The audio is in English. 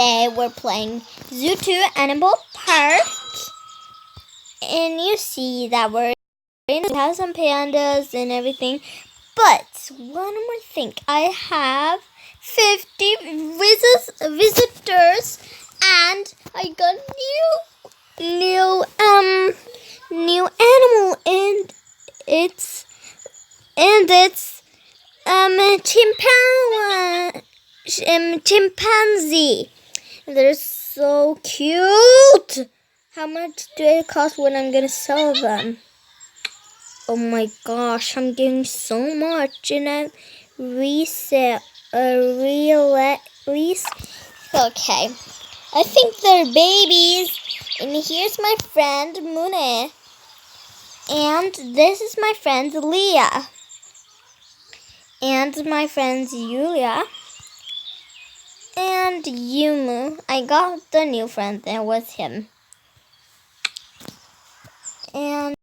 Today we're playing Zoo 2 Animal Park. And you see that we have some pandas and everything. But one more thing. I have 50 visitors and I got new animal and it's chimpanzee. They're so cute. How much do it cost when I'm gonna sell them? Oh my gosh, I'm getting so much and I resell release. Okay, I think they're babies. And here's my friend Mune. And this is my friend Leah. And my friends Yulia. And Yumu. I got the new friend there with him. And